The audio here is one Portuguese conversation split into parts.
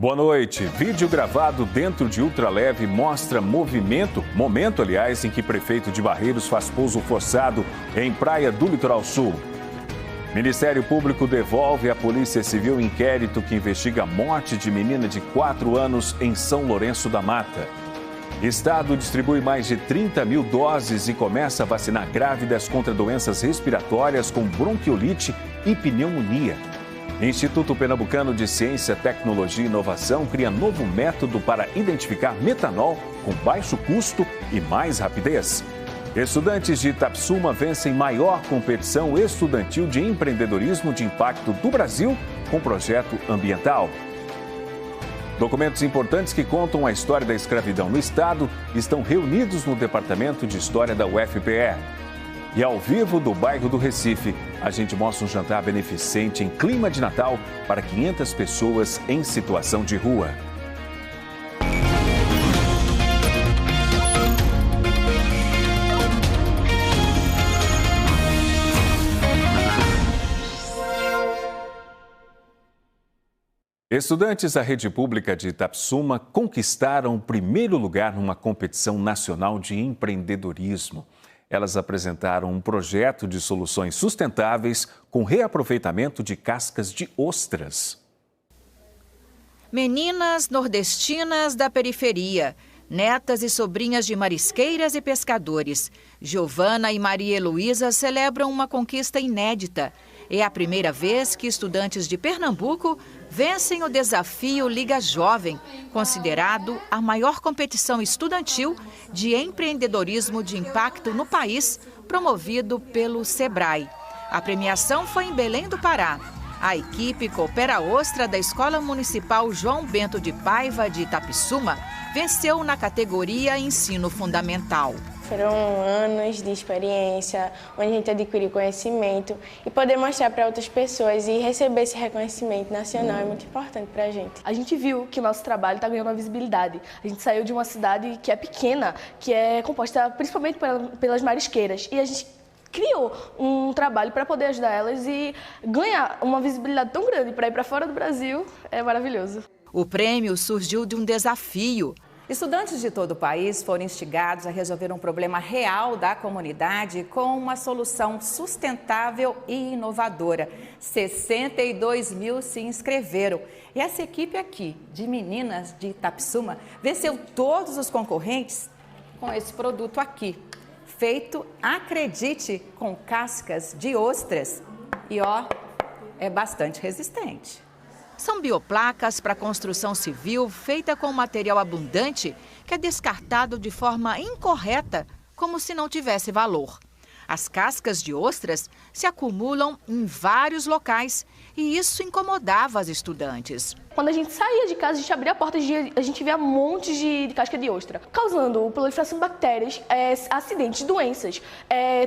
Boa noite. Vídeo gravado dentro de ultraleve mostra momento, em que prefeito de Barreiros faz pouso forçado em praia do Litoral Sul. Ministério Público devolve à Polícia Civil inquérito que investiga a morte de menina de 4 anos em São Lourenço da Mata. Estado distribui mais de 30 mil doses e começa a vacinar grávidas contra doenças respiratórias com bronquiolite e pneumonia. Instituto Pernambucano de Ciência, Tecnologia e Inovação cria novo método para identificar metanol com baixo custo e mais rapidez. Estudantes de Itapsuma vencem maior competição estudantil de empreendedorismo de impacto do Brasil com projeto ambiental. Documentos importantes que contam a história da escravidão no Estado estão reunidos no Departamento de História da UFPE. E ao vivo do bairro do Recife, a gente mostra um jantar beneficente em clima de Natal para 500 pessoas em situação de rua. Estudantes da rede pública de Itapsuma conquistaram o primeiro lugar numa competição nacional de empreendedorismo. Elas apresentaram um projeto de soluções sustentáveis com reaproveitamento de cascas de ostras. Meninas nordestinas da periferia, netas e sobrinhas de marisqueiras e pescadores, Giovana e Maria Heloísa celebram uma conquista inédita. É a primeira vez que estudantes de Pernambuco vencem o desafio Liga Jovem, considerado a maior competição estudantil de empreendedorismo de impacto no país, promovido pelo Sebrae. A premiação foi em Belém do Pará. A equipe Coopera Ostra da Escola Municipal João Bento de Paiva de Itapsuma venceu na categoria Ensino Fundamental. Foram anos de experiência, onde a gente adquiriu conhecimento e poder mostrar para outras pessoas e receber esse reconhecimento nacional é muito importante para a gente. A gente viu que o nosso trabalho está ganhando uma visibilidade. A gente saiu de uma cidade que é pequena, que é composta principalmente pelas marisqueiras, e a gente criou um trabalho para poder ajudar elas e ganhar uma visibilidade tão grande para ir para fora do Brasil é maravilhoso. O prêmio surgiu de um desafio. Estudantes de todo o país foram instigados a resolver um problema real da comunidade com uma solução sustentável e inovadora. 62 mil se inscreveram. E essa equipe aqui, de meninas de Itapsuma, venceu todos os concorrentes com esse produto aqui. Feito, acredite, com cascas de ostras. E ó, é bastante resistente. São bioplacas para construção civil feita com material abundante que é descartado de forma incorreta, como se não tivesse valor. As cascas de ostras se acumulam em vários locais e isso incomodava as estudantes. Quando a gente saía de casa, a gente abria a porta e a gente via montes de casca de ostra, causando proliferação de bactérias, acidentes, doenças.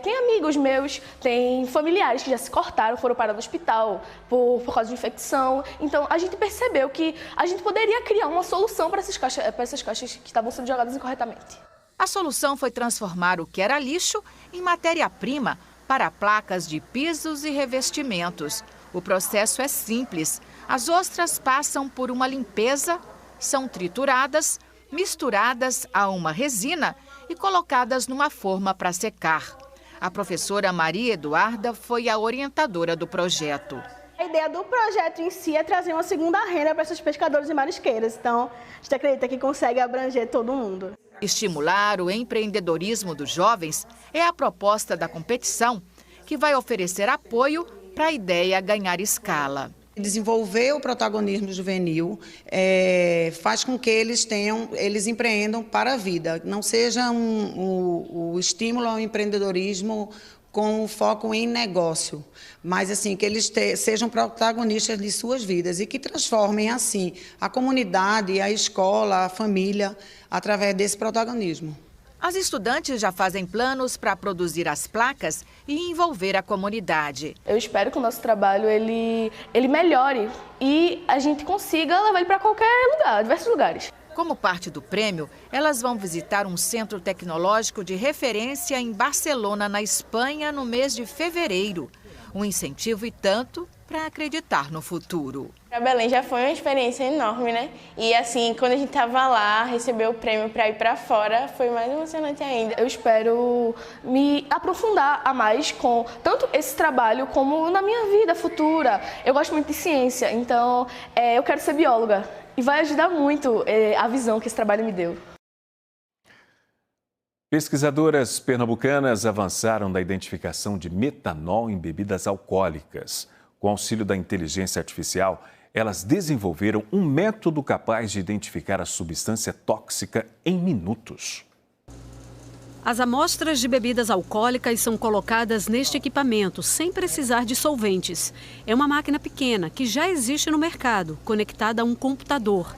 Tem amigos meus, tem familiares que já se cortaram, foram parar no hospital por causa de infecção. Então, a gente percebeu que a gente poderia criar uma solução para essas caixas que estavam sendo jogadas incorretamente. A solução foi transformar o que era lixo em matéria-prima para placas de pisos e revestimentos. O processo é simples. As ostras passam por uma limpeza, são trituradas, misturadas a uma resina e colocadas numa forma para secar. A professora Maria Eduarda foi a orientadora do projeto. A ideia do projeto em si é trazer uma segunda renda para esses pescadores e marisqueiras. Então, a gente acredita que consegue abranger todo mundo. Estimular o empreendedorismo dos jovens é a proposta da competição, que vai oferecer apoio para a ideia ganhar escala. Desenvolver o protagonismo juvenil faz com que eles empreendam para a vida, não seja o estímulo ao empreendedorismo com foco em negócio, mas assim que eles sejam protagonistas de suas vidas e que transformem assim a comunidade, a escola, a família através desse protagonismo. As estudantes já fazem planos para produzir as placas e envolver a comunidade. Eu espero que o nosso trabalho ele melhore e a gente consiga levar ele para qualquer lugar, diversos lugares. Como parte do prêmio, elas vão visitar um centro tecnológico de referência em Barcelona, na Espanha, no mês de fevereiro. Um incentivo e tanto para acreditar no futuro. Para Belém já foi uma experiência enorme, né? E assim, quando a gente estava lá, receber o prêmio para ir para fora, foi mais emocionante ainda. Eu espero me aprofundar a mais com tanto esse trabalho como na minha vida futura. Eu gosto muito de ciência, então eu quero ser bióloga e vai ajudar muito a visão que esse trabalho me deu. Pesquisadoras pernambucanas avançaram na identificação de metanol em bebidas alcoólicas. Com auxílio da inteligência artificial, elas desenvolveram um método capaz de identificar a substância tóxica em minutos. As amostras de bebidas alcoólicas são colocadas neste equipamento, sem precisar de solventes. É uma máquina pequena que já existe no mercado, conectada a um computador.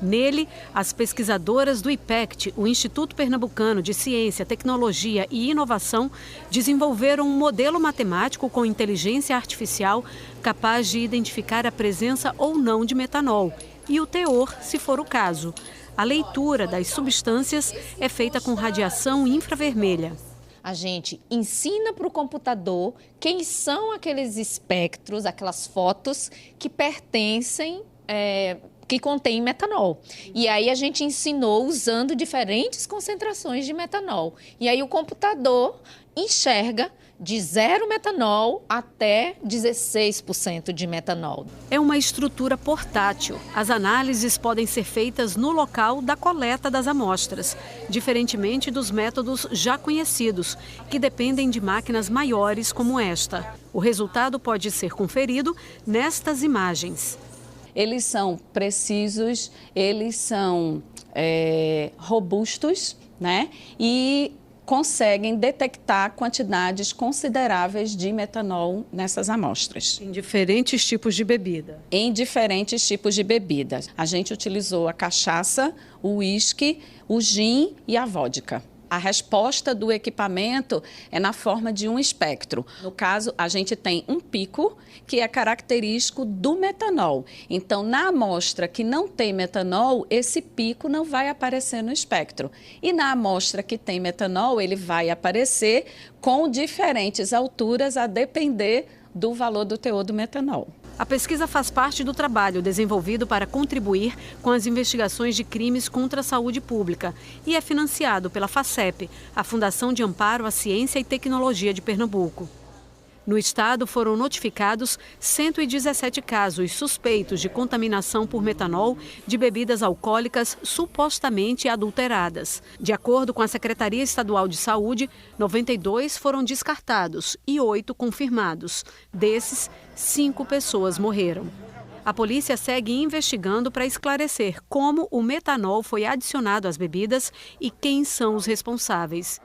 Nele, as pesquisadoras do IPECT, o Instituto Pernambucano de Ciência, Tecnologia e Inovação, desenvolveram um modelo matemático com inteligência artificial capaz de identificar a presença ou não de metanol e o teor, se for o caso. A leitura das substâncias é feita com radiação infravermelha. A gente ensina para o computador quem são aqueles espectros, aquelas fotos que pertencem, que contém metanol. E aí a gente ensinou usando diferentes concentrações de metanol. E aí o computador enxerga de 0 metanol até 16% de metanol. É uma estrutura portátil. As análises podem ser feitas no local da coleta das amostras, diferentemente dos métodos já conhecidos, que dependem de máquinas maiores como esta. O resultado pode ser conferido nestas imagens. Eles são precisos, eles são robustos, né? E conseguem detectar quantidades consideráveis de metanol nessas amostras. Em diferentes tipos de bebida. Em diferentes tipos de bebida. A gente utilizou a cachaça, o uísque, o gin e a vodka. A resposta do equipamento é na forma de um espectro. No caso, a gente tem um pico que é característico do metanol. Então, na amostra que não tem metanol, esse pico não vai aparecer no espectro. E na amostra que tem metanol, ele vai aparecer com diferentes alturas a depender do valor do teor do metanol. A pesquisa faz parte do trabalho desenvolvido para contribuir com as investigações de crimes contra a saúde pública e é financiado pela FACEP, a Fundação de Amparo à Ciência e Tecnologia de Pernambuco. No estado foram notificados 117 casos suspeitos de contaminação por metanol de bebidas alcoólicas supostamente adulteradas. De acordo com a Secretaria Estadual de Saúde, 92 foram descartados e 8 confirmados. Desses, 5 pessoas morreram. A polícia segue investigando para esclarecer como o metanol foi adicionado às bebidas e quem são os responsáveis.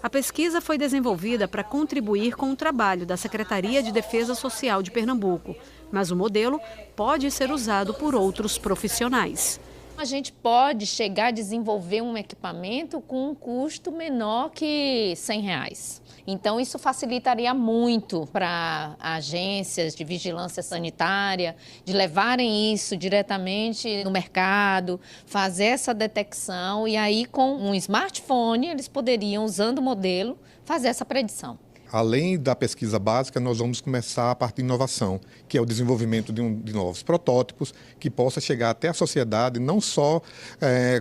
A pesquisa foi desenvolvida para contribuir com o trabalho da Secretaria de Defesa Social de Pernambuco, mas o modelo pode ser usado por outros profissionais. A gente pode chegar a desenvolver um equipamento com um custo menor que R$100. Então, isso facilitaria muito para agências de vigilância sanitária, de levarem isso diretamente no mercado, fazer essa detecção e aí com um smartphone eles poderiam, usando o modelo, fazer essa predição. Além da pesquisa básica, nós vamos começar a parte de inovação, que é o desenvolvimento de novos protótipos que possa chegar até a sociedade, não só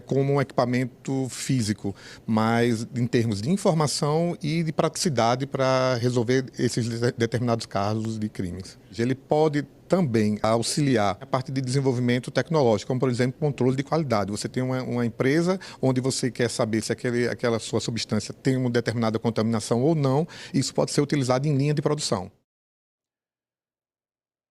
como um equipamento físico, mas em termos de informação e de praticidade para resolver esses determinados casos de crimes. Ele pode também auxiliar a parte de desenvolvimento tecnológico, como, por exemplo, controle de qualidade. Você tem uma empresa onde você quer saber se aquela sua substância tem uma determinada contaminação ou não, isso pode ser utilizado em linha de produção.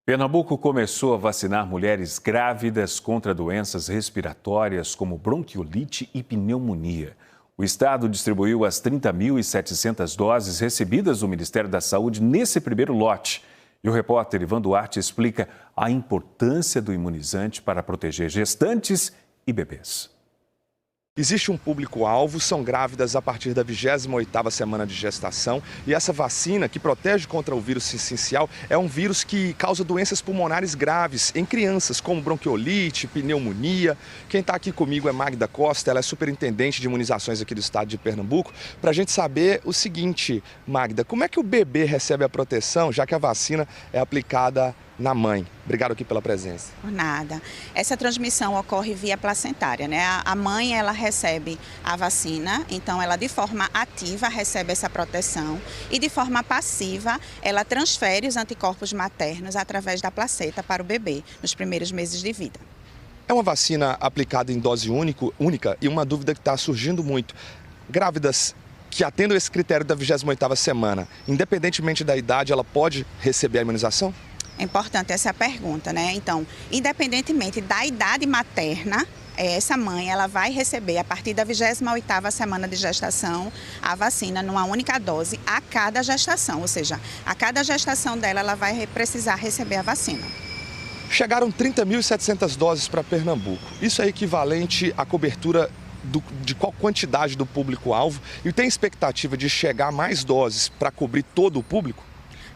Pernambuco começou a vacinar mulheres grávidas contra doenças respiratórias como bronquiolite e pneumonia. O estado distribuiu as 30.700 doses recebidas do Ministério da Saúde nesse primeiro lote. E o repórter Ivan Duarte explica a importância do imunizante para proteger gestantes e bebês. Existe um público-alvo, são grávidas a partir da 28ª semana de gestação e essa vacina que protege contra o vírus sincicial é um vírus que causa doenças pulmonares graves em crianças, como bronquiolite, pneumonia. Quem está aqui comigo é Magda Costa, ela é superintendente de imunizações aqui do estado de Pernambuco. Para a gente saber o seguinte, Magda, como é que o bebê recebe a proteção, já que a vacina é aplicada na mãe. Obrigado aqui pela presença. Por nada. Essa transmissão ocorre via placentária, né? A mãe, ela recebe a vacina, então ela de forma ativa recebe essa proteção e de forma passiva ela transfere os anticorpos maternos através da placenta para o bebê nos primeiros meses de vida. É uma vacina aplicada em dose única e uma dúvida que está surgindo muito. Grávidas que atendam esse critério da 28ª semana, independentemente da idade, ela pode receber a imunização? É importante essa pergunta, né? Então, independentemente da idade materna, essa mãe ela vai receber, a partir da 28ª semana de gestação, a vacina numa única dose a cada gestação. Ou seja, a cada gestação dela, ela vai precisar receber a vacina. Chegaram 30.700 doses para Pernambuco. Isso é equivalente à cobertura de qual quantidade do público-alvo? E tem expectativa de chegar a mais doses para cobrir todo o público?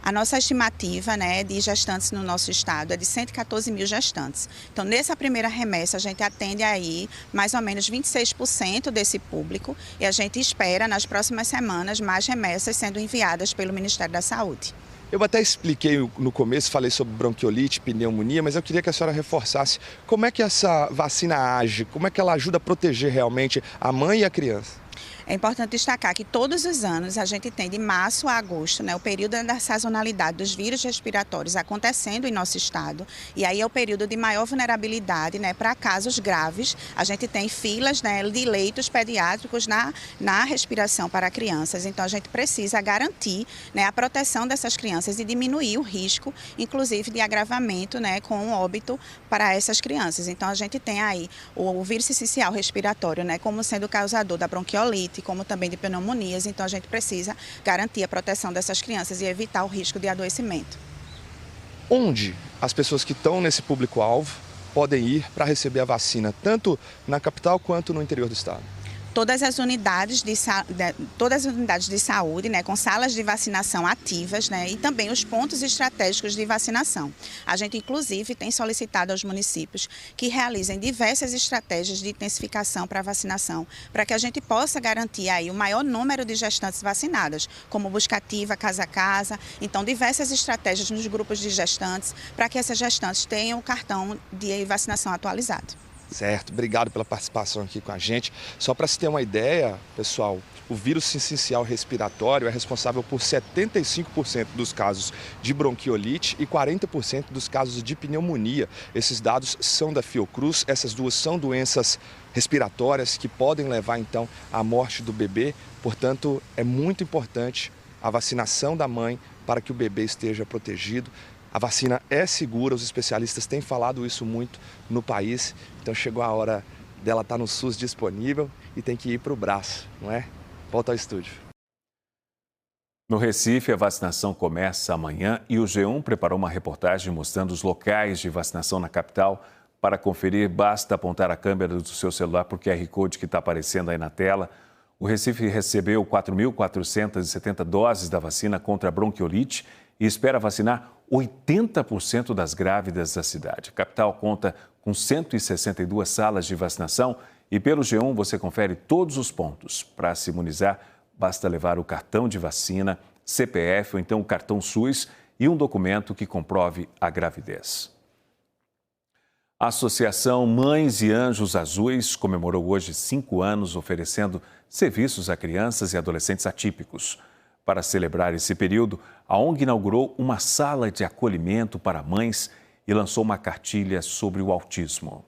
A nossa estimativa, né, de gestantes no nosso estado é de 114 mil gestantes. Então, nessa primeira remessa, a gente atende aí mais ou menos 26% desse público e a gente espera, nas próximas semanas, mais remessas sendo enviadas pelo Ministério da Saúde. Eu até expliquei no começo, falei sobre bronquiolite, pneumonia, mas eu queria que a senhora reforçasse como é que essa vacina age, como é que ela ajuda a proteger realmente a mãe e a criança. É importante destacar que todos os anos a gente tem de março a agosto, né, o período da sazonalidade dos vírus respiratórios acontecendo em nosso estado. E aí é o período de maior vulnerabilidade, né, para casos graves. A gente tem filas, né, de leitos pediátricos na respiração para crianças. Então a gente precisa garantir, né, a proteção dessas crianças e diminuir o risco, inclusive de agravamento, né, com óbito para essas crianças. Então a gente tem aí o vírus essencial respiratório, né, como sendo o causador da bronquiolite, como também de pneumonias, então a gente precisa garantir a proteção dessas crianças e evitar o risco de adoecimento. Onde as pessoas que estão nesse público-alvo podem ir para receber a vacina, tanto na capital quanto no interior do estado? Todas as unidades de saúde, né, com salas de vacinação ativas, né, e também os pontos estratégicos de vacinação. A gente, inclusive, tem solicitado aos municípios que realizem diversas estratégias de intensificação para a vacinação, para que a gente possa garantir aí o maior número de gestantes vacinadas, como busca ativa, casa a casa. Então, diversas estratégias nos grupos de gestantes, para que essas gestantes tenham o cartão de vacinação atualizado. Certo, obrigado pela participação aqui com a gente. Só para se ter uma ideia, pessoal, o vírus sincicial respiratório é responsável por 75% dos casos de bronquiolite e 40% dos casos de pneumonia. Esses dados são da Fiocruz, essas duas são doenças respiratórias que podem levar então à morte do bebê. Portanto, é muito importante a vacinação da mãe para que o bebê esteja protegido. A vacina é segura, os especialistas têm falado isso muito no país, então chegou a hora dela estar no SUS disponível e tem que ir para o braço, não é? Volta ao estúdio. No Recife, a vacinação começa amanhã e o G1 preparou uma reportagem mostrando os locais de vacinação na capital. Para conferir, basta apontar a câmera do seu celular para o QR Code que está aparecendo aí na tela. O Recife recebeu 4.470 doses da vacina contra a bronquiolite e espera vacinar 80% das grávidas da cidade. A capital conta com 162 salas de vacinação e pelo G1 você confere todos os pontos. Para se imunizar, basta levar o cartão de vacina, CPF ou então o cartão SUS e um documento que comprove a gravidez. A Associação Mães e Anjos Azuis comemorou hoje 5 anos oferecendo serviços a crianças e adolescentes atípicos. Para celebrar esse período, a ONG inaugurou uma sala de acolhimento para mães e lançou uma cartilha sobre o autismo.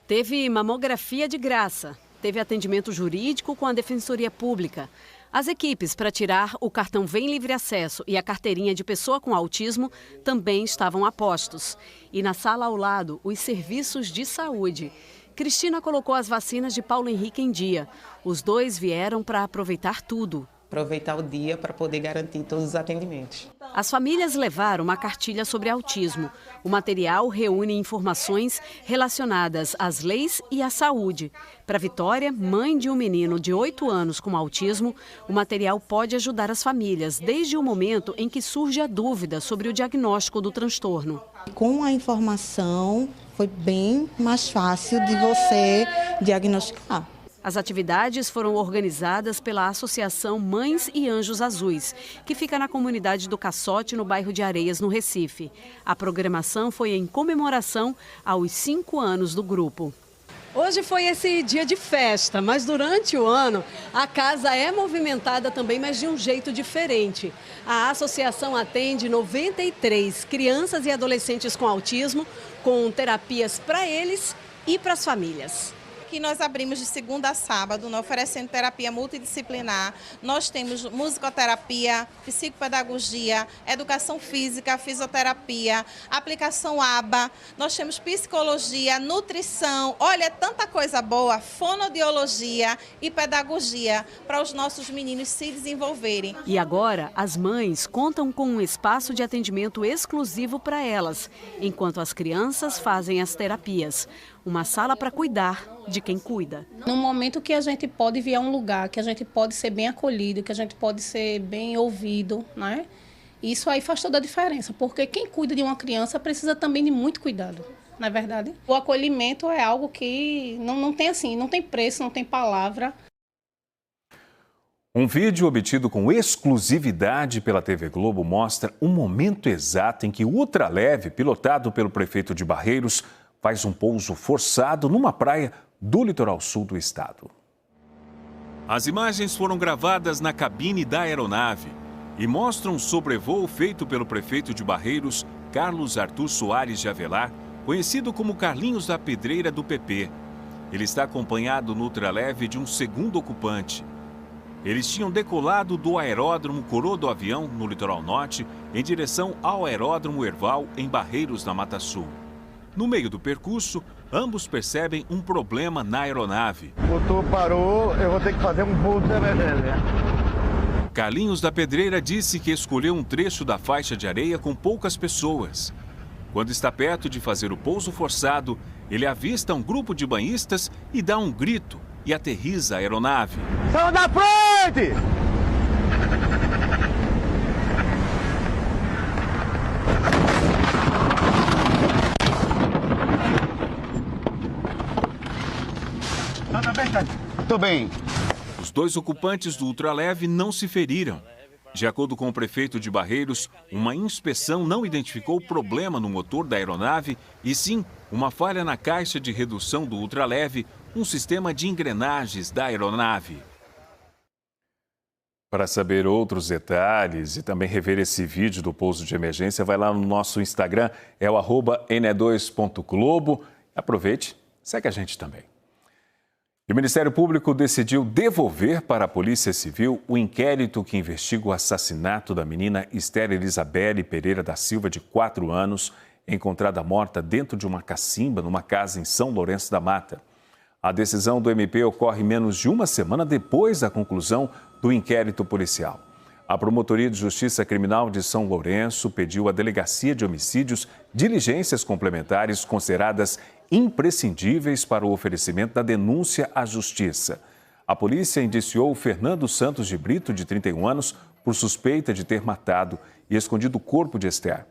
Teve mamografia de graça, teve atendimento jurídico com a Defensoria Pública. As equipes para tirar o cartão Vem Livre Acesso e a carteirinha de pessoa com autismo também estavam a postos. E na sala ao lado, os serviços de saúde. Cristina colocou as vacinas de Paulo Henrique em dia. Os dois vieram para aproveitar tudo. Aproveitar o dia para poder garantir todos os atendimentos. As famílias levaram uma cartilha sobre autismo. O material reúne informações relacionadas às leis e à saúde. Para Vitória, mãe de um menino de 8 anos com autismo, o material pode ajudar as famílias desde o momento em que surge a dúvida sobre o diagnóstico do transtorno. Com a informação, foi bem mais fácil de você diagnosticar. As atividades foram organizadas pela Associação Mães e Anjos Azuis, que fica na comunidade do Caçote, no bairro de Areias, no Recife. A programação foi em comemoração aos 5 anos do grupo. Hoje foi esse dia de festa, mas durante o ano a casa é movimentada também, mas de um jeito diferente. A associação atende 93 crianças e adolescentes com autismo, com terapias para eles e para as famílias. Aqui nós abrimos de segunda a sábado, oferecendo terapia multidisciplinar. Nós temos musicoterapia, psicopedagogia, educação física, fisioterapia, aplicação ABA. Nós temos psicologia, nutrição, olha, tanta coisa boa, fonoaudiologia e pedagogia para os nossos meninos se desenvolverem. E agora, as mães contam com um espaço de atendimento exclusivo para elas, enquanto as crianças fazem as terapias. Uma sala para cuidar de quem cuida. No momento que a gente pode vir a um lugar, que a gente pode ser bem acolhido, que a gente pode ser bem ouvido, né? Isso aí faz toda a diferença, porque quem cuida de uma criança precisa também de muito cuidado, não é verdade? O acolhimento é algo que não tem assim, não tem preço, não tem palavra. Um vídeo obtido com exclusividade pela TV Globo mostra o momento exato em que o ultraleve, pilotado pelo prefeito de Barreiros, faz um pouso forçado numa praia do litoral sul do estado. As imagens foram gravadas na cabine da aeronave e mostram um sobrevoo feito pelo prefeito de Barreiros, Carlos Arthur Soares de Avelar, conhecido como Carlinhos da Pedreira do PP. Ele está acompanhado no ultraleve de um segundo ocupante. Eles tinham decolado do aeródromo Coroa do Avião, no litoral norte, em direção ao aeródromo Herval, em Barreiros, na Mata Sul. No meio do percurso, ambos percebem um problema na aeronave. O motor parou, eu vou ter que fazer um pouso de emergência. Carlinhos da Pedreira disse que escolheu um trecho da faixa de areia com poucas pessoas. Quando está perto de fazer o pouso forçado, ele avista um grupo de banhistas e dá um grito e aterriza a aeronave. Saiam da frente! Tô bem. Os dois ocupantes do ultraleve não se feriram. De acordo com o prefeito de Barreiros, uma inspeção não identificou problema no motor da aeronave e sim uma falha na caixa de redução do ultraleve, um sistema de engrenagens da aeronave. Para saber outros detalhes e também rever esse vídeo do pouso de emergência, vai lá no nosso Instagram, é o @ne2.globo. Aproveite, segue a gente também. E o Ministério Público decidiu devolver para a Polícia Civil o inquérito que investiga o assassinato da menina Esther Elizabeth Pereira da Silva, de 4 anos, encontrada morta dentro de uma cacimba numa casa em São Lourenço da Mata. A decisão do MP ocorre menos de uma semana depois da conclusão do inquérito policial. A Promotoria de Justiça Criminal de São Lourenço pediu à Delegacia de Homicídios diligências complementares consideradas imprescindíveis para o oferecimento da denúncia à Justiça. A polícia indiciou Fernando Santos de Brito, de 31 anos, por suspeita de ter matado e escondido o corpo de Esther.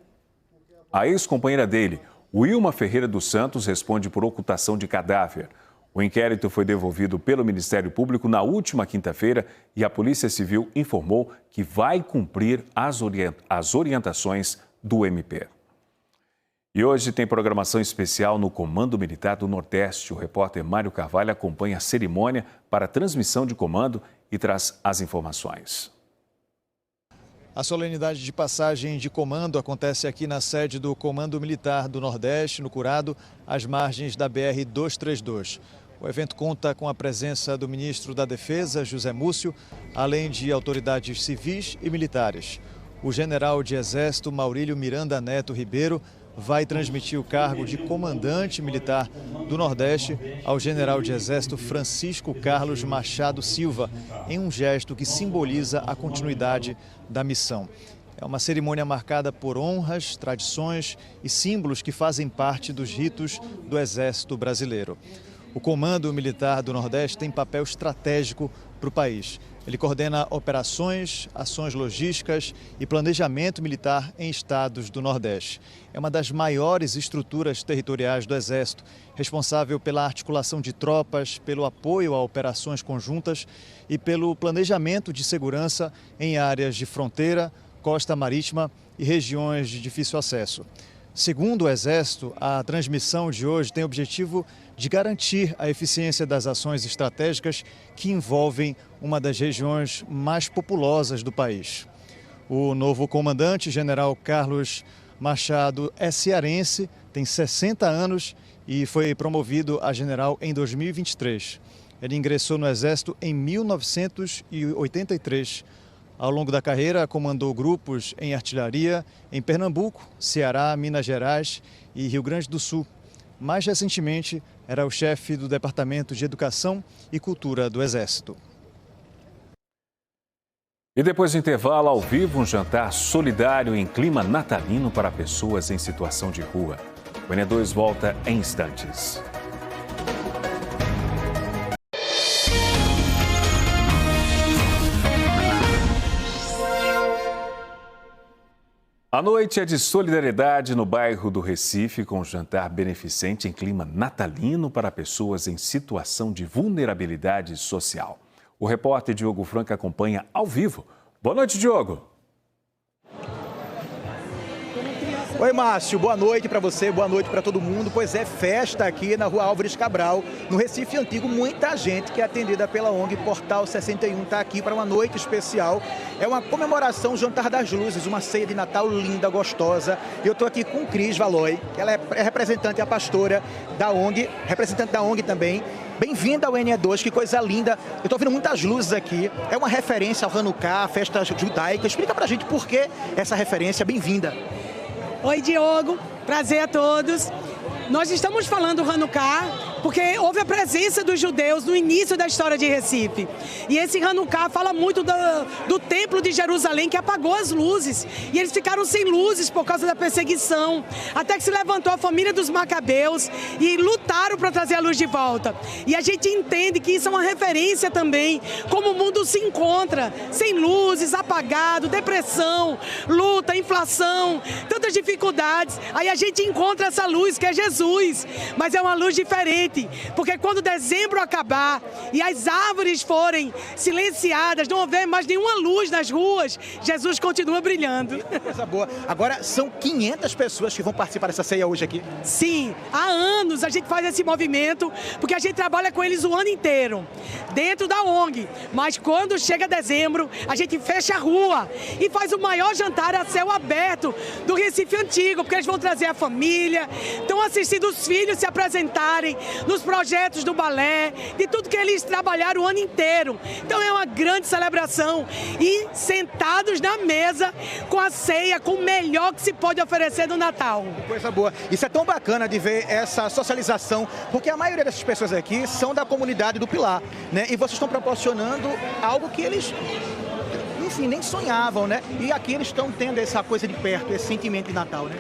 A ex-companheira dele, Wilma Ferreira dos Santos, responde por ocultação de cadáver. O inquérito foi devolvido pelo Ministério Público na última quinta-feira e a Polícia Civil informou que vai cumprir as orientações do MP. E hoje tem programação especial no Comando Militar do Nordeste. O repórter Mário Carvalho acompanha a cerimônia para a transmissão de comando e traz as informações. A solenidade de passagem de comando acontece aqui na sede do Comando Militar do Nordeste, no Curado, às margens da BR-232. O evento conta com a presença do ministro da Defesa, José Múcio, além de autoridades civis e militares. O general de Exército, Maurílio Miranda Neto Ribeiro, vai transmitir o cargo de comandante militar do Nordeste ao general de Exército Francisco Carlos Machado Silva, em um gesto que simboliza a continuidade da missão. É uma cerimônia marcada por honras, tradições e símbolos que fazem parte dos ritos do Exército brasileiro. O Comando Militar do Nordeste tem papel estratégico para o país. Ele coordena operações, ações logísticas e planejamento militar em estados do Nordeste. É uma das maiores estruturas territoriais do Exército, responsável pela articulação de tropas, pelo apoio a operações conjuntas e pelo planejamento de segurança em áreas de fronteira, costa marítima e regiões de difícil acesso. Segundo o Exército, a transmissão de hoje tem o objetivo de garantir a eficiência das ações estratégicas que envolvem uma das regiões mais populosas do país. O novo comandante, general Carlos Machado, é cearense, tem 60 anos e foi promovido a general em 2023. Ele ingressou no Exército em 1983. Ao longo da carreira, comandou grupos em artilharia em Pernambuco, Ceará, Minas Gerais e Rio Grande do Sul. Mais recentemente, era o chefe do Departamento de Educação e Cultura do Exército. E depois do intervalo, ao vivo, um jantar solidário em clima natalino para pessoas em situação de rua. O NE2 volta em instantes. A noite é de solidariedade no bairro do Recife, com um jantar beneficente em clima natalino para pessoas em situação de vulnerabilidade social. O repórter Diogo Franca acompanha ao vivo. Boa noite, Diogo. Oi, Márcio, boa noite para você, boa noite para todo mundo. Pois é, festa aqui na Rua Álvares Cabral, no Recife Antigo. Muita gente que é atendida pela ONG Portal 61 está aqui para uma noite especial. É uma comemoração, Jantar das Luzes, uma ceia de Natal linda, gostosa. E eu estou aqui com Cris Valoy, que ela é representante, a pastora da ONG, representante da ONG também. Bem-vinda ao NE2, que coisa linda. Eu estou vendo muitas luzes aqui. É uma referência ao Hanukkah, a festa judaica. Explica pra gente por que essa referência. Bem-vinda. Oi, Diogo. Prazer a todos. Nós estamos falando do Hanukkah porque houve a presença dos judeus no início da história de Recife. E esse Hanukkah fala muito do Templo de Jerusalém, que apagou as luzes. E eles ficaram sem luzes por causa da perseguição. Até que se levantou a família dos Macabeus e lutaram para trazer a luz de volta. E a gente entende que isso é uma referência também, como o mundo se encontra, sem luzes, apagado, depressão, luta, inflação, tantas dificuldades. Aí a gente encontra essa luz que é Jesus. Mas é uma luz diferente, porque quando dezembro acabar e as árvores forem silenciadas, não houver mais nenhuma luz nas ruas, Jesus continua brilhando. Coisa boa. Agora, são 500 pessoas que vão participar dessa ceia hoje aqui? Sim, há anos a gente faz esse movimento, porque a gente trabalha com eles o ano inteiro, dentro da ONG. Mas quando chega dezembro, a gente fecha a rua e faz o maior jantar a céu aberto do Recife Antigo, porque eles vão trazer a família, estão assistindo os filhos se apresentarem nos projetos do balé, de tudo que eles trabalharam o ano inteiro. Então é uma grande celebração e sentados na mesa com a ceia, com o melhor que se pode oferecer no Natal. Coisa boa. Isso é tão bacana de ver essa socialização, porque a maioria dessas pessoas aqui são da comunidade do Pilar, né? E vocês estão proporcionando algo que eles, enfim, nem sonhavam, né? E aqui eles estão tendo essa coisa de perto, esse sentimento de Natal, né?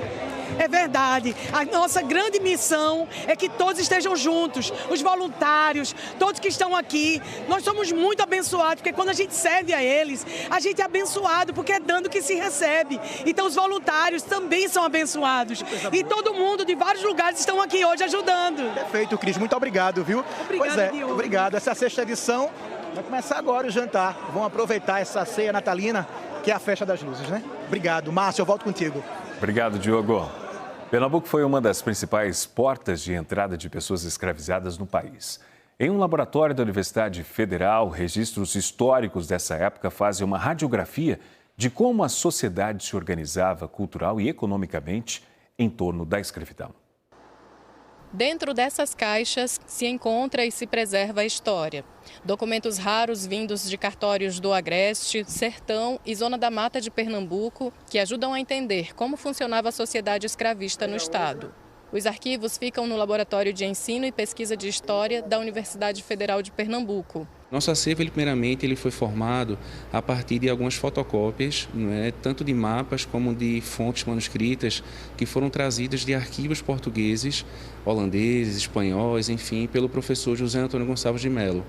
É verdade. A nossa grande missão é que todos estejam juntos, os voluntários, todos que estão aqui. Nós somos muito abençoados, porque quando a gente serve a eles, a gente é abençoado, porque é dando que se recebe. Então os voluntários também são abençoados. E todo mundo de vários lugares estão aqui hoje ajudando. Perfeito, Cris. Muito obrigado, viu? Obrigada, pois é, Diogo. Obrigado. Essa é a sexta edição. Vai começar agora o jantar. Vamos aproveitar essa ceia natalina, que é a festa das luzes, né? Obrigado. Márcio, eu volto contigo. Obrigado, Diogo. Pernambuco foi uma das principais portas de entrada de pessoas escravizadas no país. Em um laboratório da Universidade Federal, registros históricos dessa época fazem uma radiografia de como a sociedade se organizava cultural e economicamente em torno da escravidão. Dentro dessas caixas se encontra e se preserva a história. Documentos raros vindos de cartórios do Agreste, Sertão e Zona da Mata de Pernambuco, que ajudam a entender como funcionava a sociedade escravista no estado. Os arquivos ficam no Laboratório de Ensino e Pesquisa de História da Universidade Federal de Pernambuco. Nosso acervo, primeiramente, foi formado a partir de algumas fotocópias, tanto de mapas como de fontes manuscritas que foram trazidas de arquivos portugueses, holandeses, espanhóis, enfim, pelo professor José Antônio Gonçalves de Mello,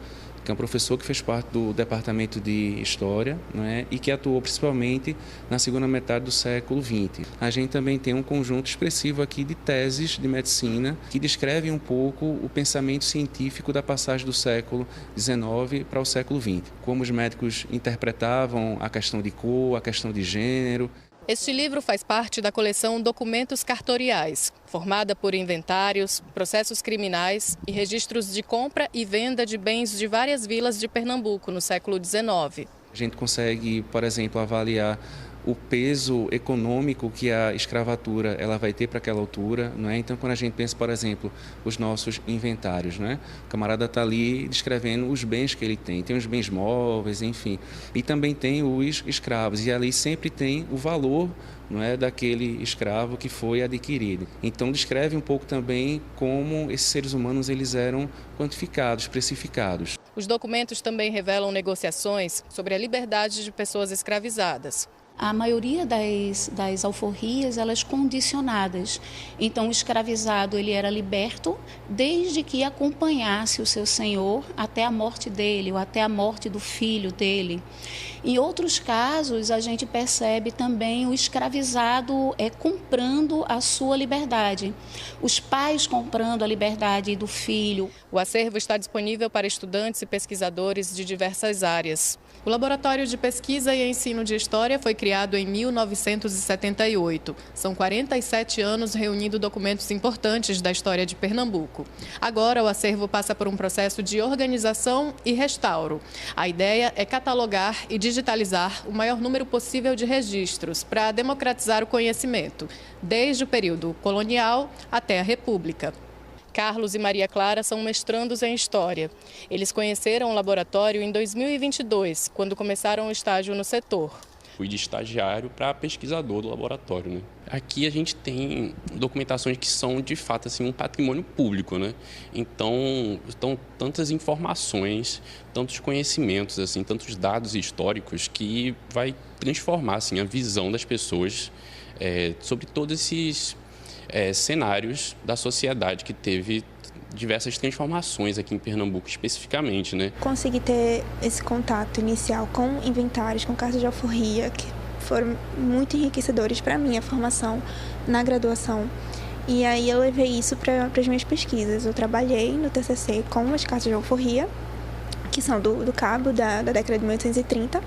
que é um professor que fez parte do Departamento de História, né, e que atuou principalmente na segunda metade do século XX. A gente também tem um conjunto expressivo aqui de teses de medicina que descrevem um pouco o pensamento científico da passagem do século XIX para o século XX, como os médicos interpretavam a questão de cor, a questão de gênero. Este livro faz parte da coleção Documentos Cartoriais, formada por inventários, processos criminais e registros de compra e venda de bens de várias vilas de Pernambuco no século XIX. A gente consegue, por exemplo, avaliar o peso econômico que a escravatura ela vai ter para aquela altura, não é? Então, quando a gente pensa, por exemplo, os nossos inventários, não é? O camarada está ali descrevendo os bens que ele tem os bens móveis, enfim, e também tem os escravos, e ali sempre tem o valor, não é, daquele escravo que foi adquirido. Então, descreve um pouco também como esses seres humanos eles eram quantificados, precificados. Os documentos também revelam negociações sobre a liberdade de pessoas escravizadas. A maioria das alforrias, elas condicionadas. Então, o escravizado ele era liberto desde que acompanhasse o seu senhor até a morte dele ou até a morte do filho dele. Em outros casos, a gente percebe também o escravizado comprando a sua liberdade. Os pais comprando a liberdade do filho. O acervo está disponível para estudantes e pesquisadores de diversas áreas. O Laboratório de Pesquisa e Ensino de História foi criado em 1978. São 47 anos reunindo documentos importantes da história de Pernambuco. Agora, o acervo passa por um processo de organização e restauro. A ideia é catalogar e digitalizar o maior número possível de registros para democratizar o conhecimento, desde o período colonial até a República. Carlos e Maria Clara são mestrandos em História. Eles conheceram o laboratório em 2022, quando começaram o estágio no setor. Fui de estagiário para pesquisador do laboratório, né? Aqui a gente tem documentações que são, de fato, assim, um patrimônio público, né? Então, estão tantas informações, tantos conhecimentos, assim, tantos dados históricos que vai transformar, assim, a visão das pessoas sobre todos esses cenários da sociedade que teve diversas transformações aqui em Pernambuco especificamente, né? Consegui ter esse contato inicial com inventários, com cartas de alforria, que foram muito enriquecedores para a minha formação na graduação. E aí eu levei isso para as minhas pesquisas. Eu trabalhei no TCC com as cartas de alforria, que são do cabo da década de 1830.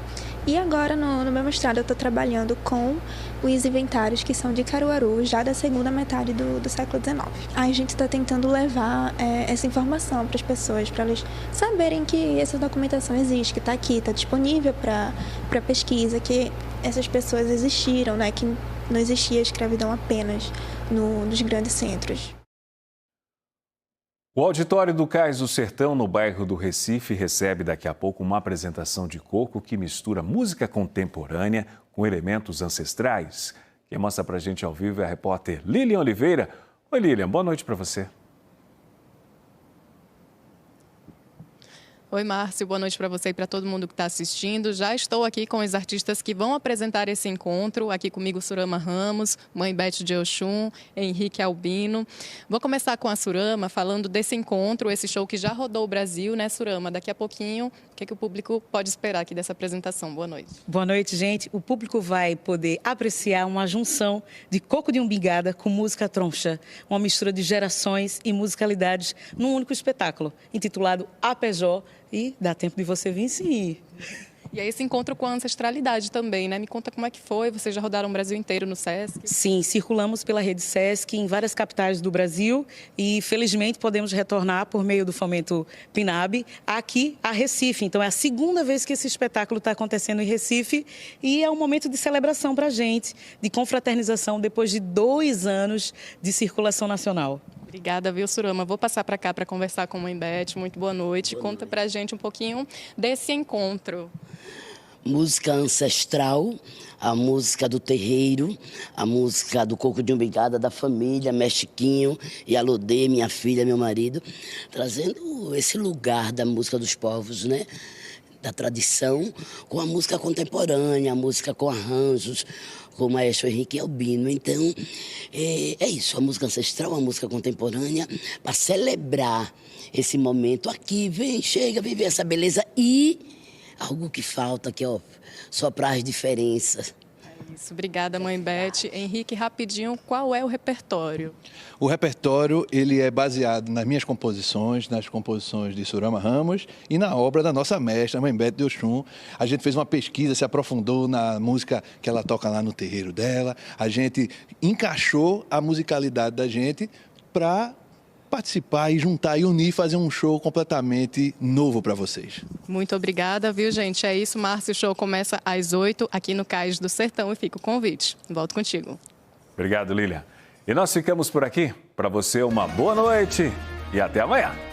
E agora, no meu mestrado, eu estou trabalhando com os inventários que são de Caruaru, já da segunda metade do século XIX. A gente está tentando levar essa informação para as pessoas, para elas saberem que essa documentação existe, que está aqui, está disponível para pesquisa, que essas pessoas existiram, né? Que não existia escravidão apenas nos grandes centros. O auditório do Cais do Sertão, no bairro do Recife, recebe daqui a pouco uma apresentação de coco que mistura música contemporânea com elementos ancestrais. Quem mostra pra gente ao vivo é a repórter Lilian Oliveira. Oi, Lilian, boa noite para você. Oi, Márcio, boa noite para você e para todo mundo que está assistindo. Já estou aqui com os artistas que vão apresentar esse encontro. Aqui comigo, Surama Ramos, Mãe Beth de Oxum, Henrique Albino. Vou começar com a Surama falando desse encontro, esse show que já rodou o Brasil, né, Surama? Daqui a pouquinho, o que o público pode esperar aqui dessa apresentação? Boa noite. Boa noite, gente. O público vai poder apreciar uma junção de coco de umbigada com música troncha, uma mistura de gerações e musicalidades num único espetáculo, intitulado Apejó. E dá tempo de você vir sim. E aí esse encontro com a ancestralidade também, né? Me conta como é que foi, vocês já rodaram o Brasil inteiro no Sesc? Sim, circulamos pela rede Sesc em várias capitais do Brasil e felizmente podemos retornar por meio do Fomento PNAB aqui a Recife. Então é a segunda vez que esse espetáculo está acontecendo em Recife e é um momento de celebração para a gente, de confraternização depois de 2 anos de circulação nacional. Obrigada, viu, Surama? Vou passar para cá para conversar com a Mãe Beth. Muito boa noite. Conta para a gente um pouquinho desse encontro. Música ancestral, a música do terreiro, a música do coco de umbigada, da família, Mexiquinho e Alodê, minha filha, meu marido, trazendo esse lugar da música dos povos, né? da tradição com a música contemporânea, a música com arranjos, com o maestro Henrique Albino. Então, é isso, a música ancestral, a música contemporânea, para celebrar esse momento aqui. Vem, chega, vive essa beleza e algo que falta, que é soprar as diferenças. Isso, obrigada, mãe Beth. Henrique, rapidinho, qual é o repertório? O repertório, ele é baseado nas minhas composições, nas composições de Surama Ramos e na obra da nossa mestra, mãe Beth de Oxum. A gente fez uma pesquisa, se aprofundou na música que ela toca lá no terreiro dela. A gente encaixou a musicalidade da gente para participar e juntar e unir, fazer um show completamente novo para vocês. Muito obrigada, viu, gente? É isso, Márcio. O show começa às 8 aqui no Cais do Sertão e fica o convite. Volto contigo. Obrigado, Lília. E nós ficamos por aqui. Para você, uma boa noite e até amanhã.